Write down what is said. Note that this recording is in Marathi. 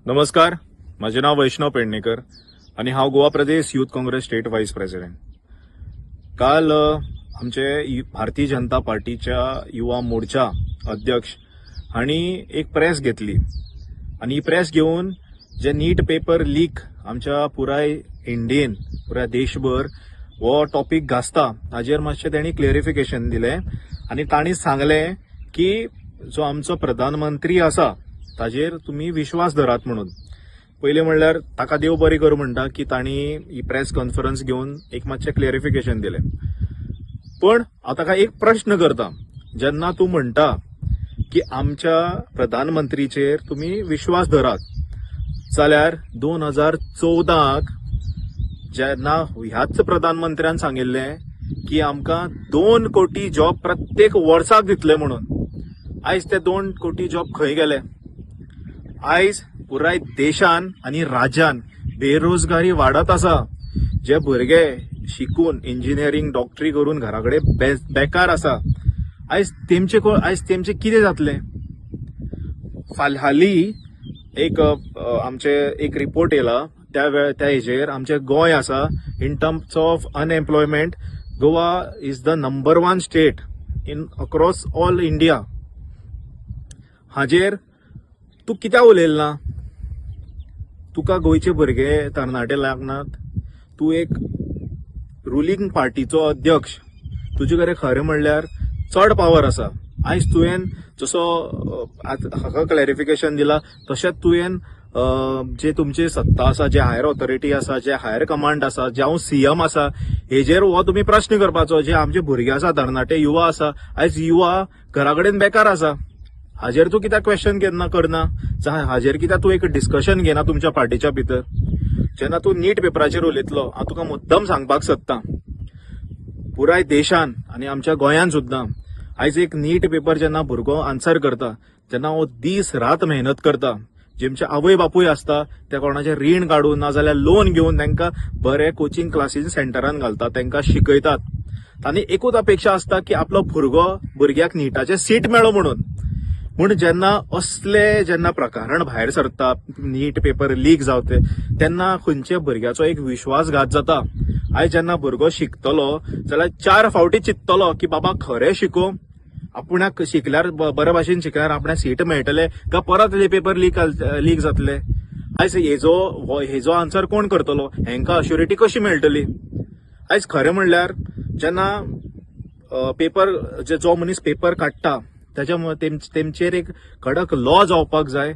नमस्कार, माझे नाव वैष्णव पेडणेकर आणि हांव Goa Pradesh youth Congress state vice president. काल आमचे भारतीय जनता पार्टीच्या युवा मोर्चा अध्यक्ष हांणी एक प्रेस घेतली आणि ही प्रेस घेऊन जे नीट पेपर लीक आमच्या पुराय इंडियेन पुराय देशभर वो टॉपिक गाजता ताजेर मातशें तेणी क्लिअरिफिकेशन दिलें आणि तांणी सांगलें की जो आमचो प्रधानमंत्री आसा ताजेर तुम्ही विश्वास धरात म्हणून. पहिले म्हणल्यार ताका देव बरी करूं म्हणटा की तांणी ही प्रेस कॉन्फरन्स घेऊन एक मातशें क्लिअरिफिकेशन दिलें. पण हांव ताका एक प्रश्न करता, जेन्ना तूं म्हणटा की आमच्या प्रधानमंत्रीचेर तुम्ही विश्वास धरात, जाल्यार 2014 जेन्ना ह्याच प्रधानमंत्र्यान सांगिल्लें की आमकां 2 कोटी जॉब प्रत्येक वर्साक दितले म्हणून, आयज ते 2 कोटी जॉब खंय गेले? आयज पुराय देशान आणि राज्यान बेरोजगारी वाडत आसा. जे भुरगे शिकून इंजिनियरिंग डॉक्टरी करून घराकडे बेकार आसा, आयज तेमचे कितें जातले? हालीं आमचे एक रिपोर्ट येला त्या हेजेर आमचे गोंय आसा in terms of unemployment. Goa is the number 1 state in across all India. हाजेर तू कित्याक उलयला? तुका गोंयचे भुरगे तरणाटे लागनात? तू एक रुलींग पार्टीचो अध्यक्ष, तुजे कडेन खरें म्हणल्यार चड पावर आसा. आयज तुवें जसो हाका क्लॅरिफिकेशन दिला तशेंच तुवें जे तुमची सत्ता आसा, जे हायर ऑथॉरिटी आसा, जे हायर कमांड आसा, जावं सीएम आसा, हेजेर हो तुम्ही प्रश्न करपाचो. जे आमचे भुरगे आसा, तरणाटे युवा आसा, आयज युवा घराकडेन बेकार आसा, हाजेर तू कित्याक क्वेश्चन करना? हाजेर कित्याक तू एक डिस्कशन घेना तुमच्या पार्टीच्या भितर? जेन्ना तू नीट पेपराचेर उलयतलो, हांव तुका मुद्दम सांगपाक सोदतां, पुराय देशान आनी आमच्या गोंयान सुद्दां आयज एक नीट पेपर जेन्ना भुरगो आन्सर करता, जेन्ना हो दीस रात मेहनत करता, जेमचे आवय बापूय असता त्या कोणाचे रीण काढून नाजाल्यार लोन घेवन तांकां बरे कोचिंग क्लासीस सेंटरान घालतात, तांकां शिकयतात. तांणी एकूच अपेक्षा आसता की आपलो भुरग्याक नीटाचे सीट मेळो म्हणून. पूण जेन्ना प्रकरण भायर सरता, नीट पेपर लीक जावते, तेन्ना खंयच्या भुरग्याचो एक विश्वासघात जाता. आयज जेन्ना भुरगो शिकतलो जाल्यार 4 फावटी चिंततलो की बाबा खरें शिको, आपणाक शिकल्यार बरे भाशेन शिकल्यार आपणाक सीट मेळटले काय परत हे पेपर लीक जातले? आयज हेजो आन्सर कोण करतलो? हेंकां अश्युरिटी कशी मेळटली? आयज खरें म्हणल्यार जेन्ना पेपर जो मनीस पेपर काडटा तेंचेर एक कडक लॉ जावपाक जाय.